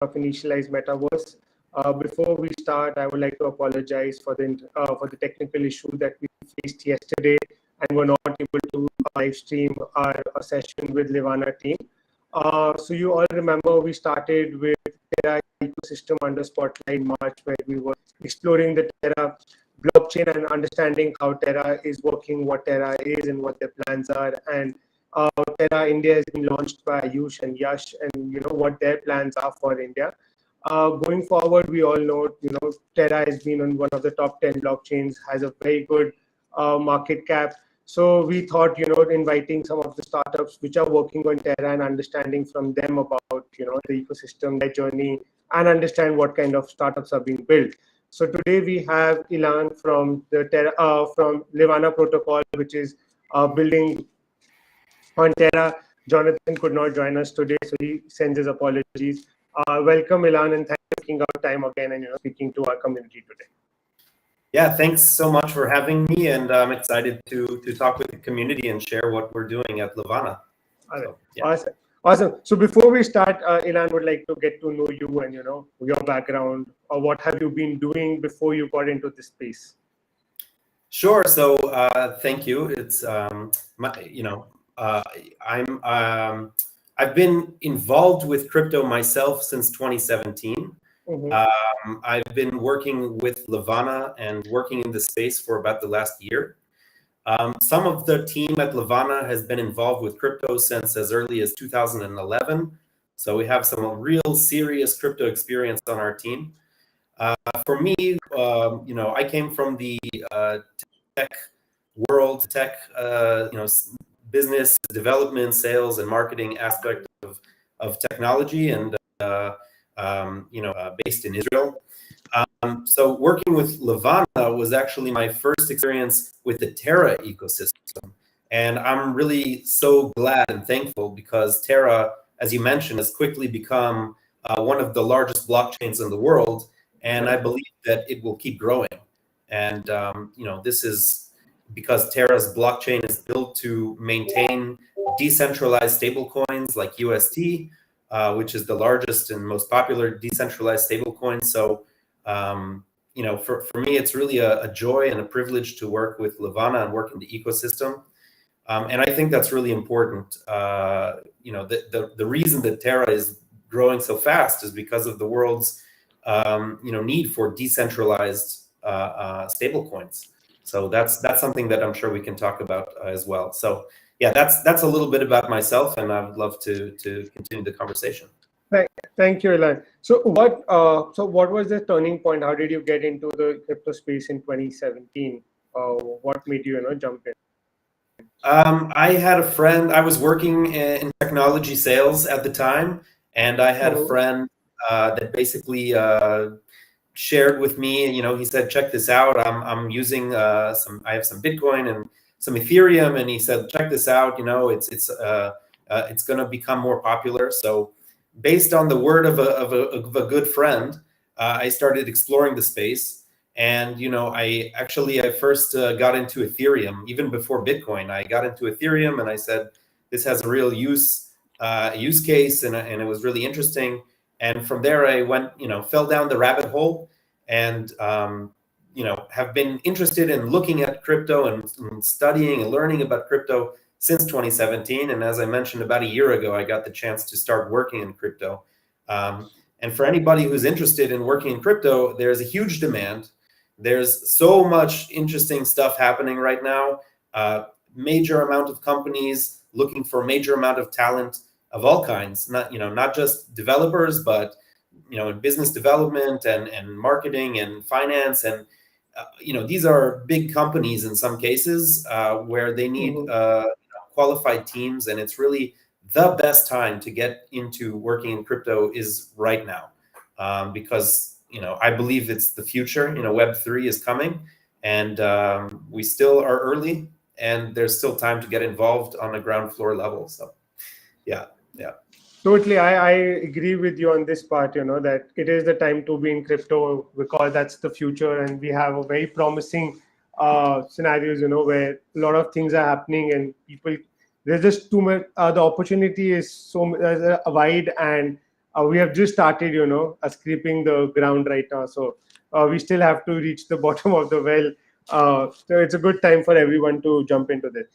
of initialized metaverse. Before we start, I would like to apologize for the technical issue that we faced yesterday and were not able to live stream our session with Levana team. So you all remember we started with Terra ecosystem under Spotlight in March, where we were exploring the Terra blockchain and understanding how Terra is working, what Terra is, and what their plans are. And Terra India has been launched by Ayush and Yash, and what their plans are for India. Going forward, we all know Terra has been on one of the top 10 blockchains, has a very good market cap. So we thought, inviting some of the startups which are working on Terra and understanding from them about, the ecosystem, their journey, and understand what kind of startups are being built. So today we have Ilan from the Terra, from Levana Protocol, which is building on Terra. Jonathan could not join us today, so he sends his apologies. Welcome, Ilan, and thanks for taking our time again and speaking to our community today. Yeah, thanks so much for having me, and I'm excited to talk with the community and share what we're doing at Levana. So, yeah. Awesome. So before we start, Ilan would like to get to know you and your background, or what have you been doing before you got into this space? Sure. So thank you. It's I've been involved with crypto myself since 2017. I've been working with Levana and working in the space for about the last year. Some of the team at Levana has been involved with crypto since as early as 2011. So we have some real serious crypto experience on our team. For me, I came from the tech world, business development, sales, and marketing aspect of technology, and based in Israel. So working with Levana was actually my first experience with the Terra ecosystem. And I'm really so glad and thankful because Terra, as you mentioned, has quickly become one of the largest blockchains in the world. And I believe that it will keep growing. And, this is because Terra's blockchain is built to maintain decentralized stablecoins like UST, which is the largest and most popular decentralized stablecoin. So, for me, it's really a joy and a privilege to work with Levana and work in the ecosystem. And I think that's really important. The reason that Terra is growing so fast is because of the world's, need for decentralized stablecoins. So that's something that I'm sure we can talk about as well. So yeah, that's a little bit about myself, and I would love to continue the conversation. Thank you, Ilan. So what was the turning point? How did you get into the crypto space in 2017? What made you jump in? I had a friend. I was working in technology sales at the time, and I had a friend that basically shared with me. He said, "Check this out. I'm using I have some Bitcoin and some Ethereum," and he said, "Check this out. It's going to become more popular." So, based on the word of a good friend, I started exploring the space. And I first got into Ethereum even before Bitcoin. I got into Ethereum, and I said, "This has a real use case," and it was really interesting. And from there, I went, fell down the rabbit hole, and have been interested in looking at crypto and studying and learning about crypto since 2017. And as I mentioned, about a year ago, I got the chance to start working in crypto. And for anybody who's interested in working in crypto, there's a huge demand. There's so much interesting stuff happening right now. Major amount of companies looking for major amount of talent of all kinds, not just developers, but in business development and marketing and finance. And these are big companies in some cases where they need qualified teams, and it's really the best time to get into working in crypto is right now, because I believe it's the future. Web3 is coming, and we still are early, and there's still time to get involved on a ground floor level. So yeah. Totally, I agree with you on this part, that it is the time to be in crypto because that's the future, and we have a very promising scenarios, where a lot of things are happening, and there's just too much, the opportunity is so wide, and we have just started, scraping the ground right now. So we still have to reach the bottom of the well. So it's a good time for everyone to jump into this.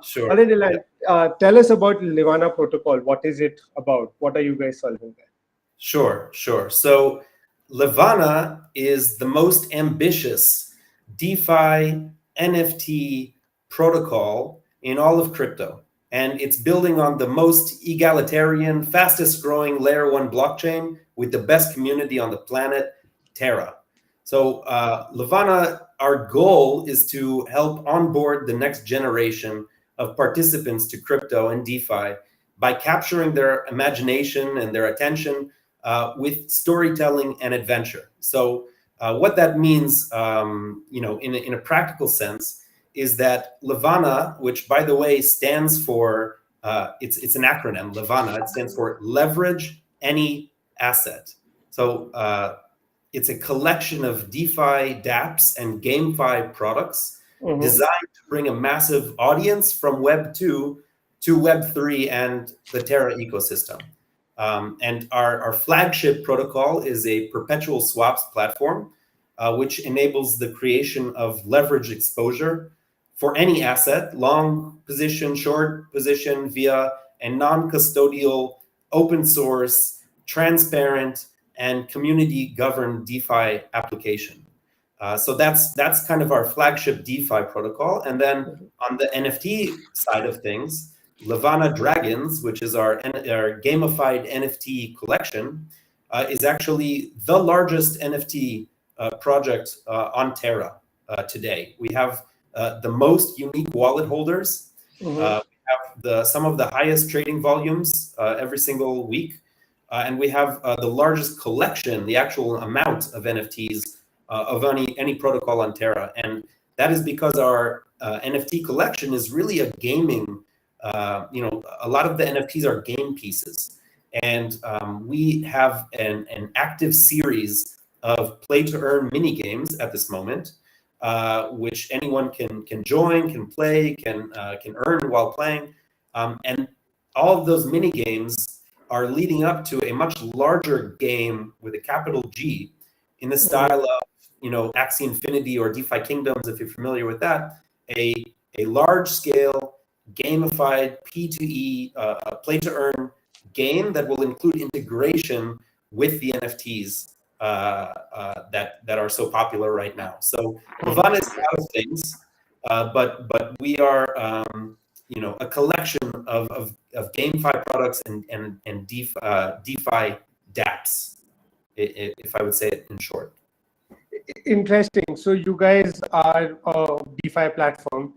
Sure. Other than that, tell us about Levana protocol. What is it about? What are you guys solving there? Sure. So Levana is the most ambitious DeFi NFT protocol in all of crypto. And it's building on the most egalitarian, fastest growing layer one blockchain with the best community on the planet, Terra. So Levana, our goal is to help onboard the next generation of participants to crypto and DeFi by capturing their imagination and their attention with storytelling and adventure. So what that means, in a practical sense, is that Levana, which by the way stands for, it's an acronym, Levana. It stands for Leverage Any Asset. So it's a collection of DeFi, dApps, and GameFi products designed to bring a massive audience from Web 2 to Web 3 and the Terra ecosystem. And our flagship protocol is a perpetual swaps platform, which enables the creation of leverage exposure for any asset, long position, short position, via a non-custodial, open source, transparent, and community-governed DeFi application. So that's kind of our flagship DeFi protocol. And then on the NFT side of things, Levana Dragons, which is our gamified NFT collection, is actually the largest NFT project on Terra today. We have the most unique wallet holders. We have some of the highest trading volumes every single week. And we have the largest collection, the actual amount of NFTs of any protocol on Terra. And that is because our NFT collection is really a gaming, a lot of the NFTs are game pieces. And we have an active series of play-to-earn mini games at this moment, which anyone can join, can play, can earn while playing. And all of those mini games are leading up to a much larger game with a capital G in the style of, Axie Infinity or DeFi Kingdoms, if you're familiar with that, a large scale gamified P2E play to earn game that will include integration with the NFTs that are so popular right now. So Levana is a lot of things, but we are a collection of GameFi products and DeFi dApps, if I would say it in short. Interesting. So you guys are a DeFi platform,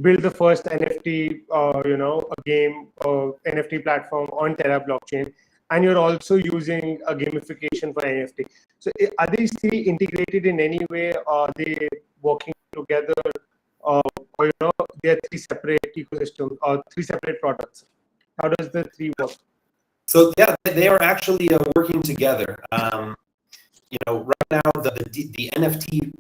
build the first NFT, a game NFT platform on Terra blockchain, and you're also using a gamification for NFT. So are these three integrated in any way? Are they working together? Or they're three separate ecosystems or three separate products? How does the three work? So yeah, they are actually working together. Right now the NFT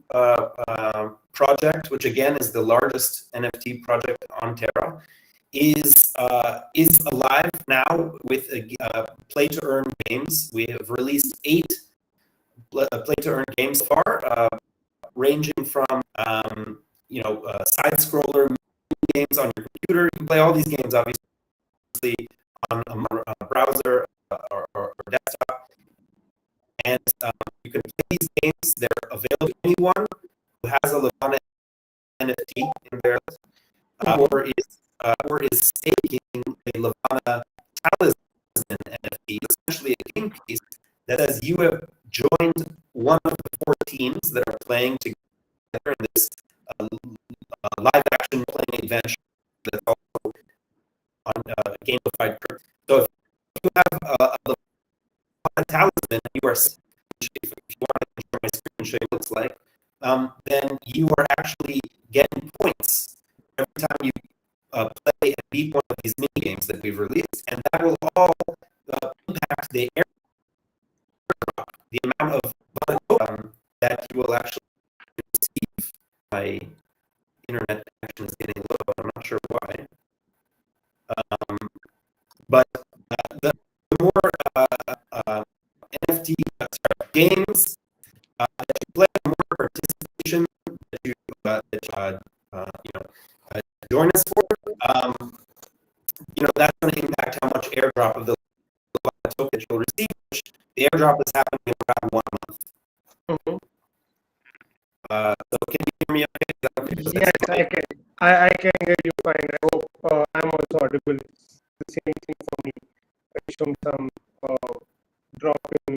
project, which again is the largest NFT project on Terra, is alive now with play-to-earn games. We have released 8 play-to-earn games so far, ranging from side-scroller games on your computer. You can play all these games, obviously, on a browser or desktop. And you can play these games. They're available to anyone who has a Levana NFT in their or is staking a Levana Talisman NFT, essentially a game piece that says you have joined one of the 4 teams that are playing together in this live action playing adventure that's also on gamified. So if you have a talisman, you are, if you want to show my screen and show you what it looks like, then you are actually getting points every time you play and beat one of these mini games that we've released, and that will all impact the amount of that you will actually receive. My internet connection is getting low. I'm not sure why. But the more games that you play, more participation that join us for. That's going to impact how much airdrop of the token that you'll receive. Which the airdrop is happening in around 1 month. Mhm. So can you hear me okay? Yes, I can. I can hear you fine. I hope I'm also audible. It's the same thing for me. I showed some drop in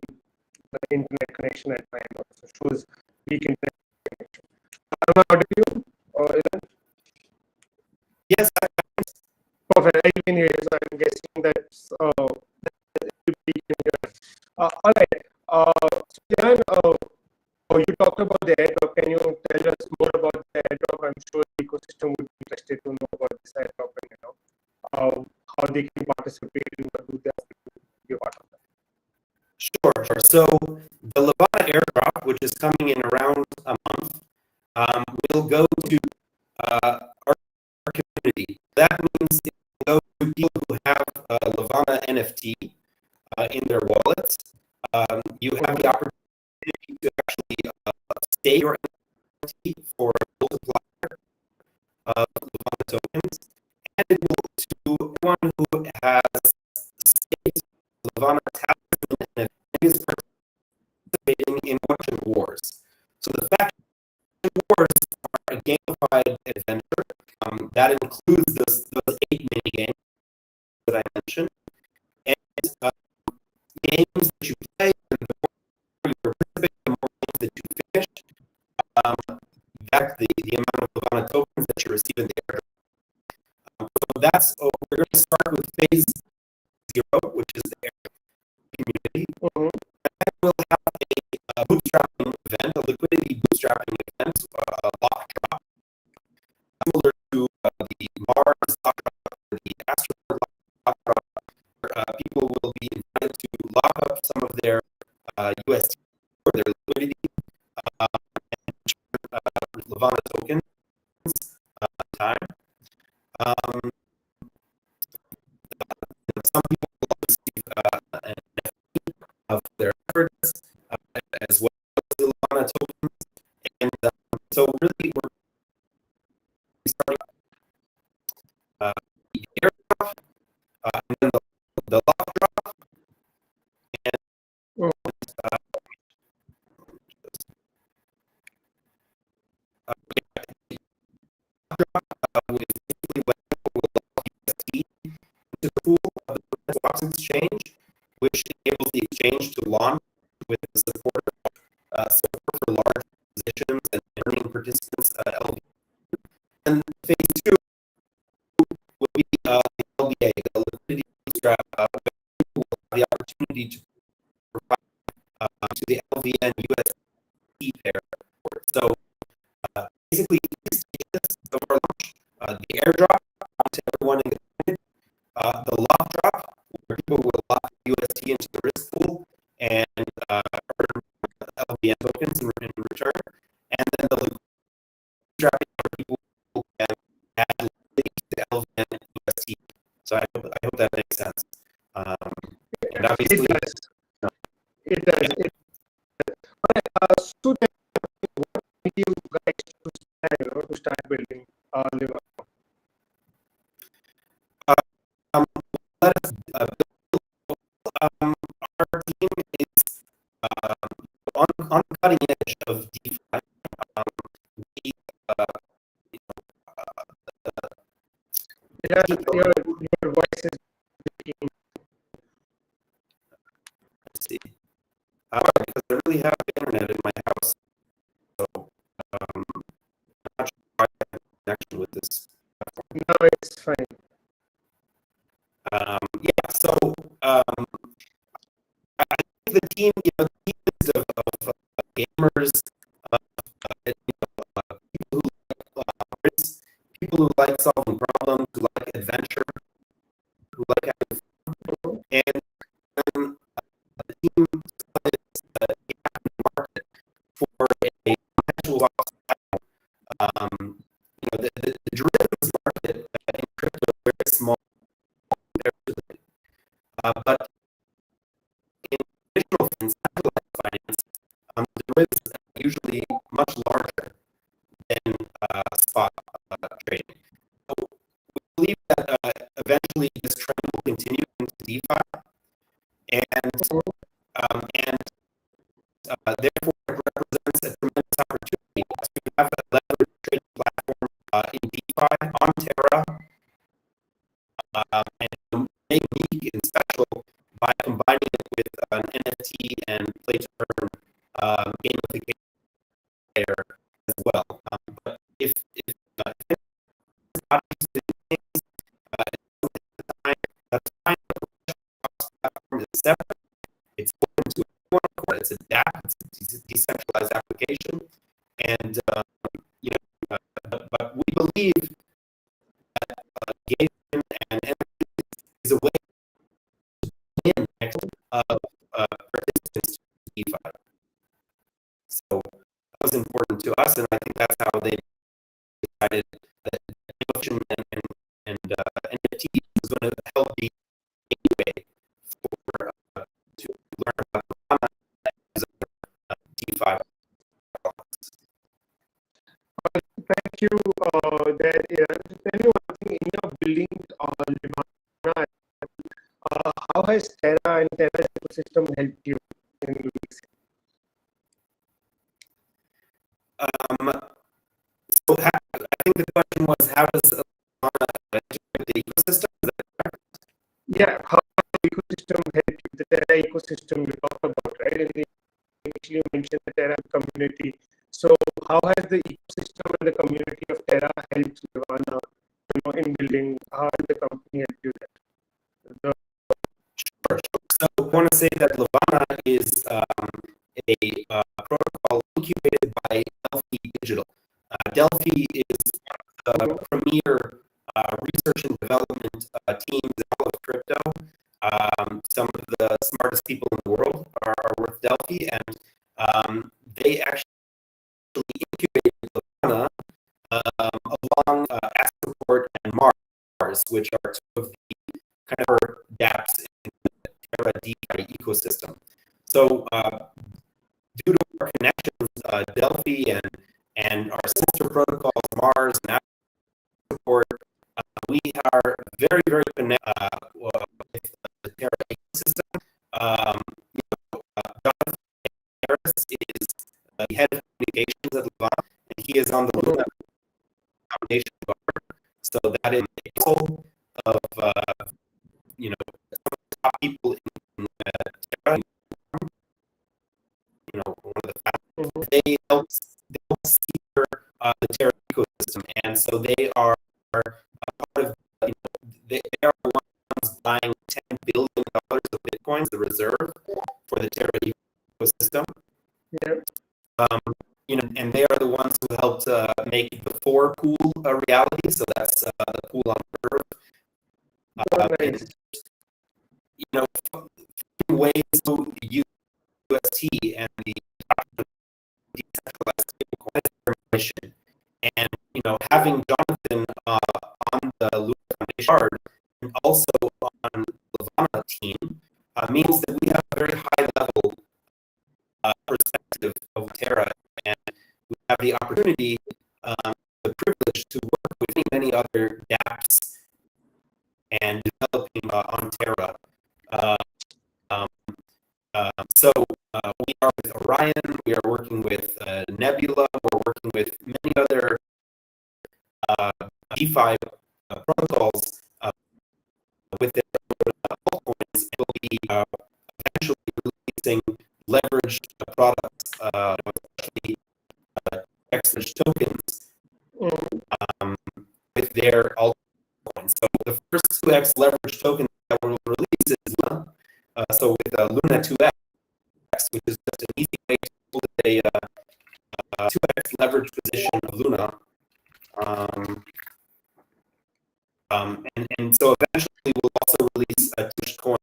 the internet connection at my end. Also shows weak internet connection. Am I audible? Ilan? Yes. Perfect. I can hear you. So I'm guessing that everybody can hear. All right. So Ilan, you talked about the airdrop. Can you tell us more about the airdrop? I'm sure the ecosystem would be interested to know about this airdrop and how they can participate and what do they have to be a part of that. Sure. So the Levana airdrop, which is coming in around a month, will go to our community. That means it will go to people who have Levana NFT in their wallets. You have the opportunity to actually stake your NFT for a multiplier of Levana tokens, and it will to everyone who has staked Levana talent and is participating in watching wars. So the fact that wars are a gamified adventure that includes those 8 mini games that I mentioned, and games that you play, and the more you participate, the more games that you finish, that's the amount of Levana tokens that you receive in the airdrop. So that's we're going to start with phase 0, which is the airdrop community. And then we'll have a bootstrapping event, a liquidity bootstrapping event, lock drop, similar to the Mars lock drop or the Asteroid lock drop. People will be invited to lock up some of their UST or their liquidity and Levana tokens time. Some people will receive an NFT of their efforts as well as the Levana tokens. And so really we're starting the airdrop and then the lock drop and is basically when we'll lock UST into the pool of the Fox exchange, which enables the exchange to launch with the support for large positions and earning participants LV. And phase 2 will be the LBA, the liquidity bootstrap, where people will have the opportunity to provide to the LVN USD pair. So basically, these stages of our launch, the airdrop to everyone in the community, the lock drop, where people will lock UST into the risk pool and earn LVN tokens in return, and then the bootstrapping where people can add liquidity to the LVN UST. So I hope that makes sense. And obviously, it does. It does. So then, what made you guys to start building Levana? Let us our team is on the cutting edge of DeFi. We, your voice is breaking. let's see. Because I really have internet in my house, so I'm not sure why I have a connection with this. No, it's fine. Yeah, so I think the team, the team is of gamers, people who like solving problems, who like adventure, who like having fun, and the team is the market for a perpetual the derivatives market in crypto is very small comparatively, but in traditional funds, centralized therefore, it represents a tremendous opportunity to have a leverage trading platform in DeFi on Terra, and make it unique and special by combining it with an NFT and play-to-earn gamification layer as well. But if it's not used to do things, that's fine. The platform is separate. It's open to everyone. It's a DApp. It's a decentralized application, and but we believe that engagement and NFT is a way in of participants to DeFi. So that was important to us, and I think that's how they decided that Notion and NFT was going to help be a way for to learn about DeFi. Thank you. Tell me one thing, in your building Levana, how has Terra and Terra ecosystem helped you in doing this? So I think the question was, how does Levana integrate the ecosystem? Is that correct? Yeah, how the ecosystem helped you? The Terra ecosystem you talked about, right? And initially you mentioned the Terra community. So how has the ecosystem and the community of Terra helped Levana, in building? How has the company helped you there? Sure. So I want to say that Levana is a protocol incubated by Delphi Digital. Delphi is the premier research and development teams in all of crypto. Some of the smartest people in the world are with Delphi, and they actually incubated Levana along Astroport and Mars, which are two of the kind of dApps in the Terra DeFi ecosystem. So due to our connections, Delphi and our sister protocols, Mars and Astroport, we are very, very connected with the Terra ecosystem. Jonathan Harris is the head of communications at Levana, and he is on the Luna Foundation board. So that is the council of some of the top people in Terra. One of the founders. They help steer the Terra ecosystem, and so they are part of. They are the ones buying $10 billion of bitcoins, the reserve for the Terra ecosystem. Yeah. And they are the ones who helped make the 4 pool a reality. So that's the pool on Earth. Nice. And, ways to use UST and the decentralized information. And having Jonathan on the Luna Foundation board and also on the Levana team means that we have a very high level perspective of Terra, and we have the opportunity, the privilege to work with many other dApps and developing on Terra. So we are with Orion, we are working with Nebula, we're working with many other DeFi protocols with their altcoins, and we'll be eventually releasing leveraged products, especially leveraged tokens with their altcoins. So the first 2x leveraged token that we'll release is Luna. So with Luna 2x, which is just an easy way to hold a 2x leverage position of Luna. And so eventually we'll also release touch coins,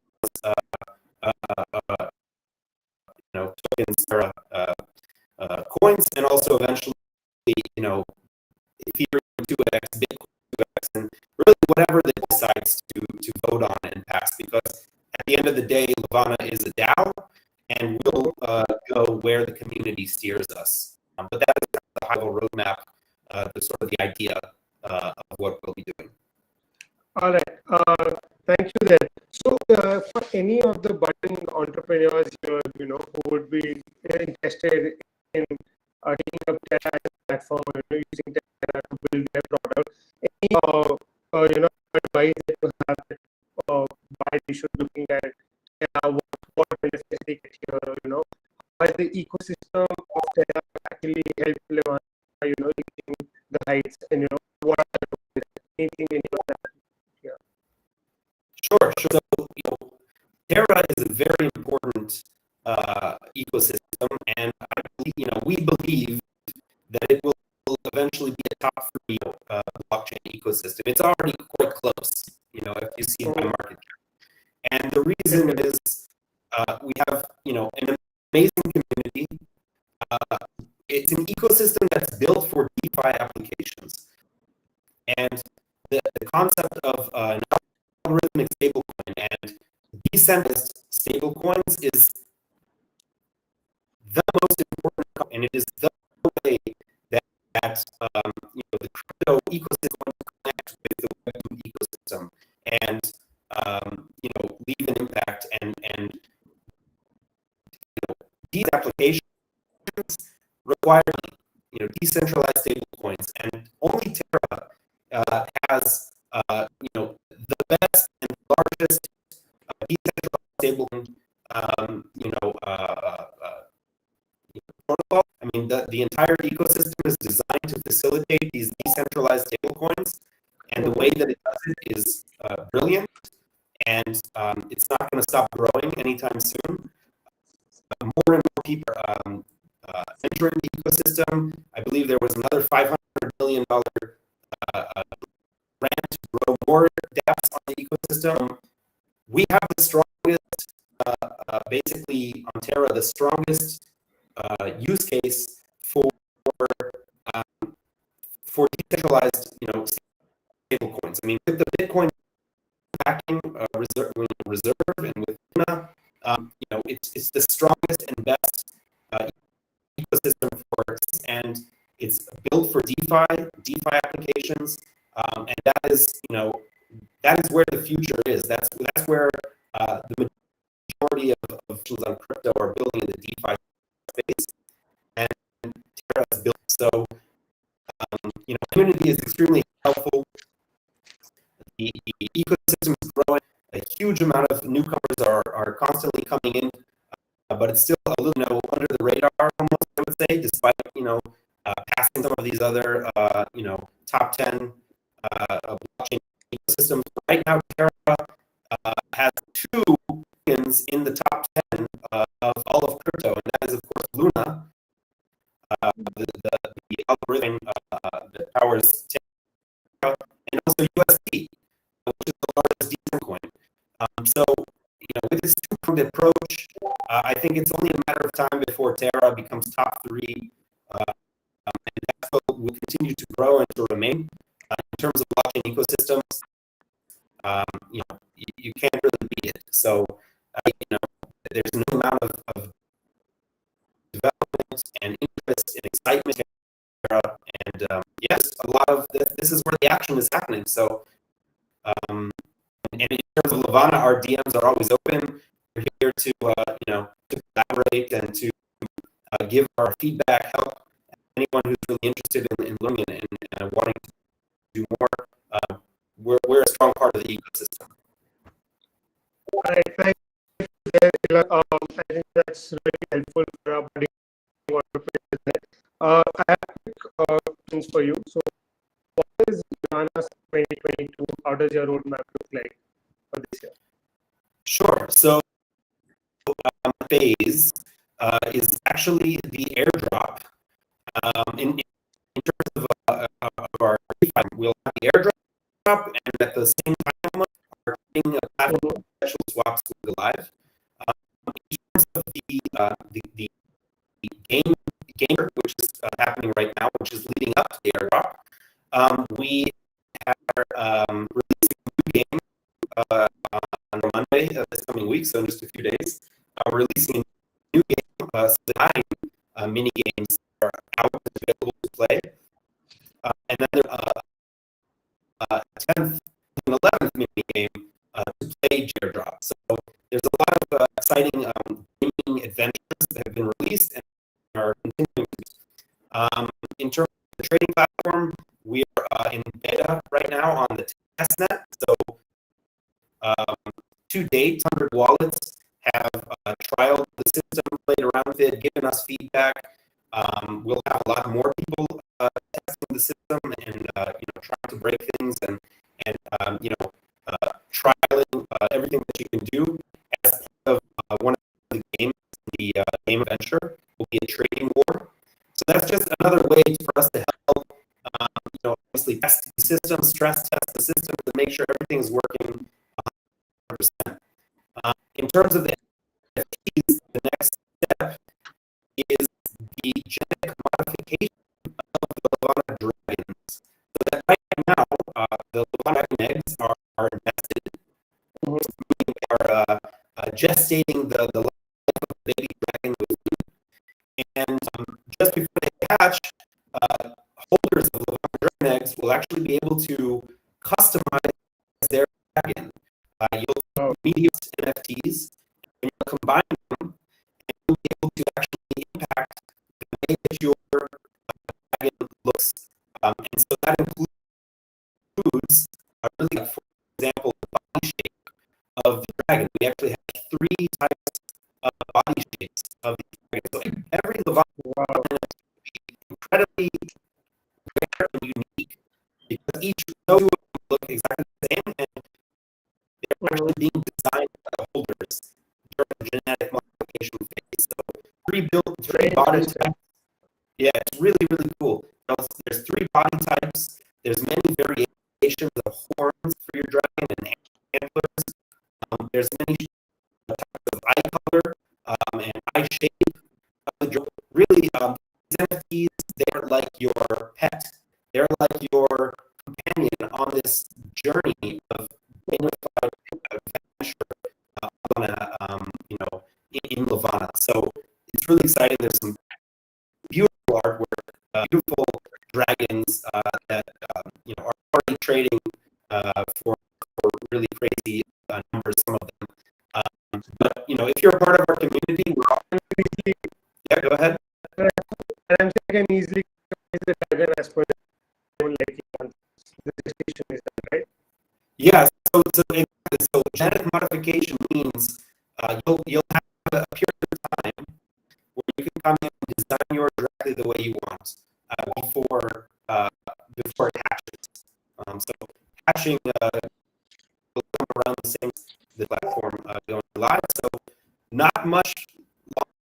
tokens or coins, and also eventually, Ethereum 2x, Bitcoin 2x, and really whatever they decides to vote on and pass. Because at the end of the day, Levana is a DAO, and we'll go where the community steers us. But that is the high-level roadmap, the sort of the idea of what we'll be doing. All right. Thank you then. So, for any of the budding entrepreneurs here, who would be interested in taking up Terra as a platform, using Terra to build their product, any advice that you have that, why they should be looking at Terra, what benefits they get here, how has the ecosystem of Terra actually helped Levana, reaching the heights, and what are anything in your that? Yeah. Sure. So, Terra is a very important ecosystem, and we believe that it will eventually be a top three blockchain ecosystem. It's already quite close, if you see by market cap. And the reason is we have, an amazing community. It's an ecosystem that's built for DeFi applications. And the concept of an algorithmic stablecoin and decentralized stablecoins is the most important, and it is the way that the crypto ecosystem connects with the Web2 ecosystem and leave an impact. And these applications require decentralized stablecoins, and only Terra has the best and largest decentralized stablecoin protocol. I mean, the entire ecosystem is designed to facilitate these decentralized stablecoins, and the way that it does it is brilliant, and it's not going to stop growing anytime soon. More and more people entering the ecosystem. I believe there was another $500 million grant to grow more dApps on the ecosystem. We have the strongest, basically on Terra, the strongest use case for decentralized, stablecoins. I mean, with the Bitcoin backing reserve and with Luna, it's the strongest and best ecosystem for us, and it's built for DeFi applications, and that is where the future is. That's where the majority of on crypto are building in the DeFi space, and Terra is built. So, community is extremely helpful. The ecosystem is growing. A huge amount of newcomers are constantly coming in, but it's still a little, under the radar almost, I would say, despite, passing some of these other, top 10 blockchain ecosystems. Right now, Terra has 2 tokens in the top 10 of all of crypto, and that is, of course, Luna, the algorithm that powers Terra, and also USD, which is the largest decent coin. So, with this two-pronged approach, I think it's only a matter of time before Terra becomes top 3, and that will continue to grow and to remain. In terms of blockchain ecosystems, you can't really beat it. So, there's no amount of development and interest and excitement in Terra, and yes, a lot of this is where the action is happening. So, and in terms of Levana, our DMs are always open. We're here to to collaborate and to give our feedback, help anyone who's really interested in learning and wanting to do more. We're a strong part of the ecosystem. All right, thank you. I think that's really helpful for our budding entrepreneurs. I have questions for you. So, what is Levana's 2022? How does your roadmap look like for this year? Sure. So, phase is actually the airdrop. In terms of our DeFi, we'll have the airdrop, and at the same time, we're getting a platform special swaps to go live. In terms of the gamer, which is happening right now, which is leading up to the airdrop, we are releasing a new game on Monday this coming week, so in just a few days. We're releasing a new game, so the 9 mini games are out and available to play. And then a 10th and 11th mini game to play airdrops. released and are continuing to. In terms of the trading platform, we are in beta right now on the testnet. So to date, 100 wallets have trialed the system, played around with it, given us feedback. We'll have a lot more people testing the system and trying to break things and trialing everything that you can do as part of one of the games. The game adventure will be a trading war. So that's just another way for us to help, obviously test the system, stress test the system to make sure everything is working 100%. In terms of the NFTs, the next step is the genetic modification of the Levana dragons. So that right now, the Levana dragon eggs are nested, meaning they are gestating the life of the baby dragon within. And just before they hatch, holders of Levana dragon eggs will actually be able to customize their dragon. You'll media NFTs, and you'll combine them, and you'll be able to actually impact the way that your dragon looks. And so that includes, really, for example, the body shape of the dragon. We actually have 3 types of body shapes of the dragon. So every Levana dragon will be incredibly rare and unique because each of them look exactly the same, and they're actually being designed by the holders during the genetic modification phase. So 3 body types. Yeah, it's really, really cool. There's 3 body types. There's many variations of horns for your dragon and antlers. There's many types of eye color and eye shape of the dragon. Really, these NFTs, they're like your pet. They're like your companion on this journey of gamified adventure in Levana. So it's really exciting. There's some beautiful artwork, beautiful dragons that are already trading for really crazy numbers. Some of them, but if you're a part of our community, we're all easily. Yeah, go ahead. And I'm saying I can easily customize the dragon as per the destination is that, right? Yeah. So genetic modification means you'll have a period of time where you can come in and design yours exactly the way you want before it hatches. So hatching will come around the same the platform going live. So not much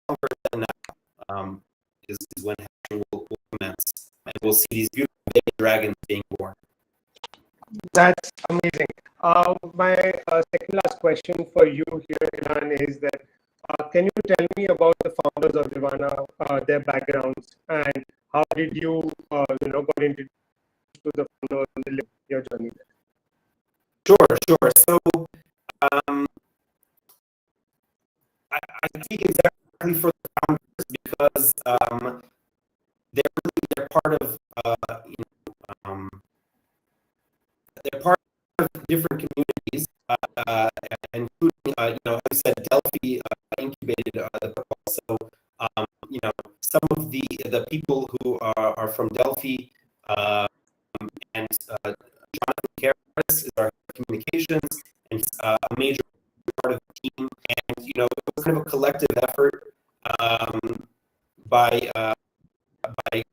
longer than now is when hatching will commence, and we'll see these beautiful baby dragons being born. That's amazing. My second last question for you here, Ilan, is that can you tell me about the founders of Levana, their backgrounds, and how did you, got introduced to the founders and your journey there? Sure. So I think exactly for the founders because they're part of they're part of different communities, including as I said, Delphi incubated the protocol. So some of the people who are from Delphi and Jonathan Karras is our communications and he's a major part of the team. And it was kind of a collective effort by a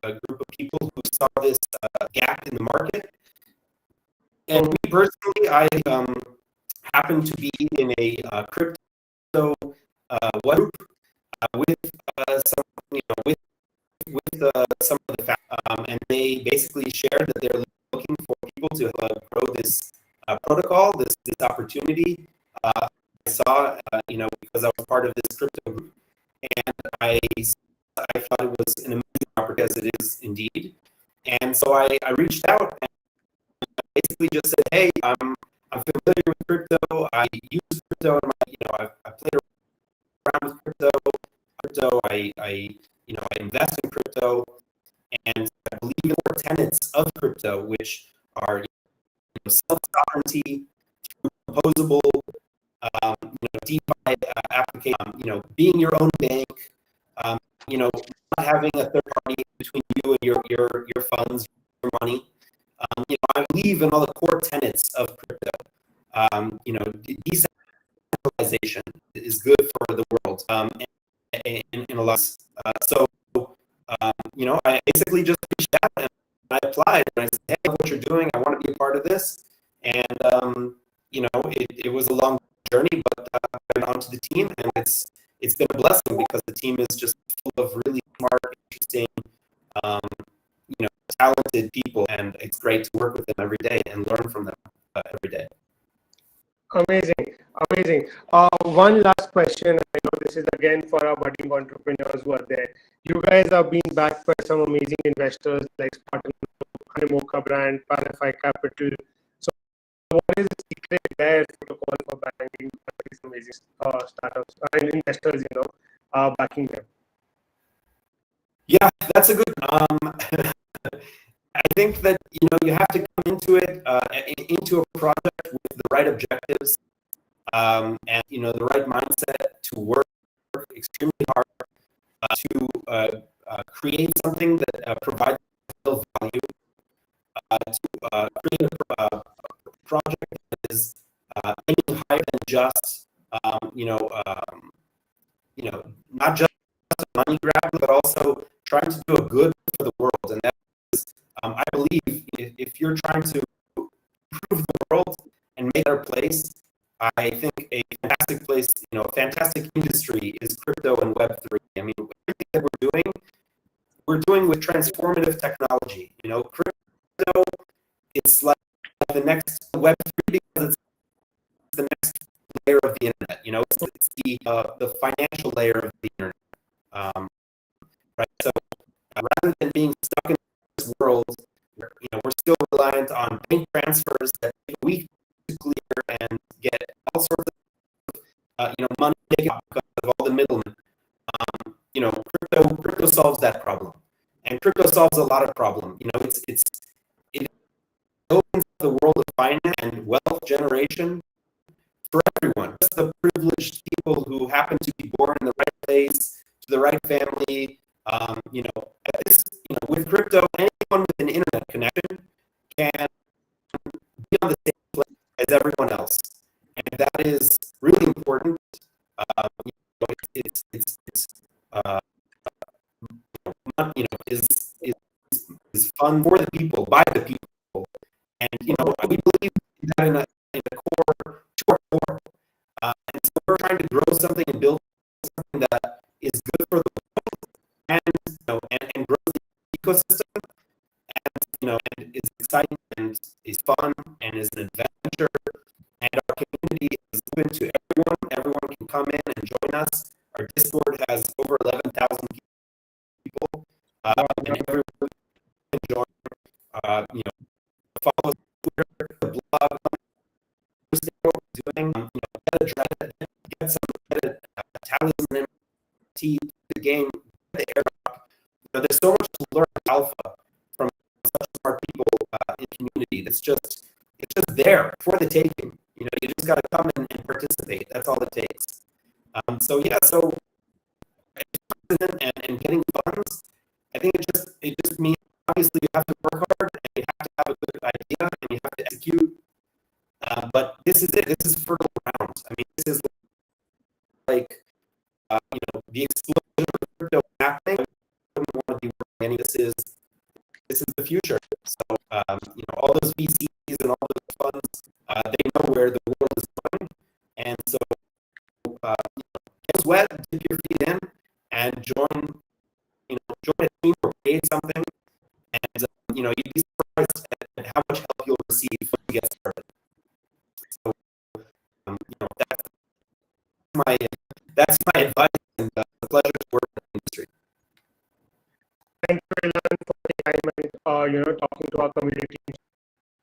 group of people who saw this gap in the market. And me personally, I happen to be in a crypto group with some of the and they basically shared that they're looking for people to grow this protocol, this opportunity. I saw, because I was part of this crypto group, and I thought it was an amazing opportunity, as it is indeed. And so I reached out and basically just said, hey, I'm familiar with crypto. I use crypto in my, I played around with crypto. I invest in crypto, and I believe in the tenets of crypto, which are self-sovereignty, composable, DeFi application, being your own bank, not having a third party between you and your funds, your money. I believe in all the core tenets of crypto. Decentralization is good for the world, in a lot. So, I basically just reached out and I applied and I said, hey, I love what you're doing. I want to be a part of this. And, it was a long journey, but I went onto the team, and it's been a blessing because the team is just full of really smart, interesting, um, talented people, and it's great to work with them every day and learn from them every day. Amazing, amazing. One last question. I know this is again for our budding entrepreneurs who are there. You guys are being backed by some amazing investors like Spartan, Animoca Brand, Parafy Capital. So, what is the secret there protocol for backing these amazing startups and investors? Backing them. Yeah, that's a good. I think that you have to come into it, into a project with the right objectives, and the right mindset to work extremely hard to create something that provides real value, to create a project that is aiming higher than just not just a money grab, but also trying to do a good for the world. And that is, I believe, if you're trying to improve the world and make it a better place, I think a fantastic place, a fantastic industry is crypto and Web3. I mean, everything that we're doing with transformative technology. Crypto, it's like the next Web3 because it's the next layer of the internet. It's the financial layer of the internet. Right. So rather than being stuck in this world, we're still reliant on bank transfers that take a week to clear and get all sorts of money taken out because of all the middlemen. Crypto solves that problem, and crypto solves a lot of problems. It opens the world of finance and wealth generation for everyone. Just the privileged people who happen to be born in the right place, to the right family. With crypto, anyone with an internet connection can be on the same place as everyone else, and that is really important. Is fun for the people, by the people, and we believe that in a core, to our core, and so we're trying to grow something and build something that is good for the world, and grow the ecosystem, and is exciting and is fun and is an adventure, and our community is open to everyone. Everyone can come in and join us. Our Discord has over 11,000 people, and everyone can join. Follow the blog, understand what we're doing. Get some tallies and MT the game, the airdrop. There's so much to learn alpha from such smart people in the community. It's just there for the taking. You just got to come in and participate. That's all it takes. So and getting funds, I think it just means obviously you have to work hard and you have to have a good idea and you have to execute. But this is it. This is fertile ground. I mean, this is like the explosion of crypto happening. I wouldn't want to be working any. This is the future. So all those VCs and all those funds, they know where the world is going, and so get sweat, dip your feet in, and join a team or create something, and you'd be surprised at how much help you'll receive when you get started. So that's my advice, and it's a pleasure to work in the industry. Thank you, Ilan, for the time and talking to our community,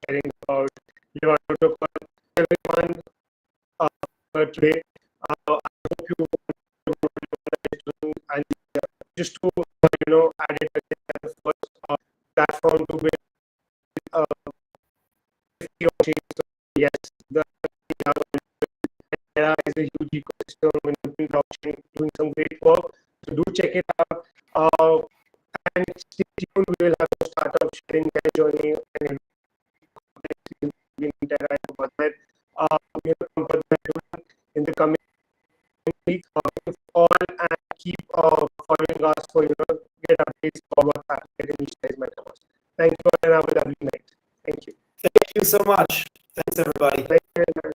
sharing about your protocol. Everyone today, I hope you and just to add it as the first platform to build yes, the Terra is a huge ecosystem and blockchain doing some great work. So do check it out. And stay tuned, we will have a startup sharing their journey and in Terra and Mohammed, in the coming week. All and keep following us for get updates for what's happening in Metaverse. Thank you and have a lovely night. Thank you. Thank you so much.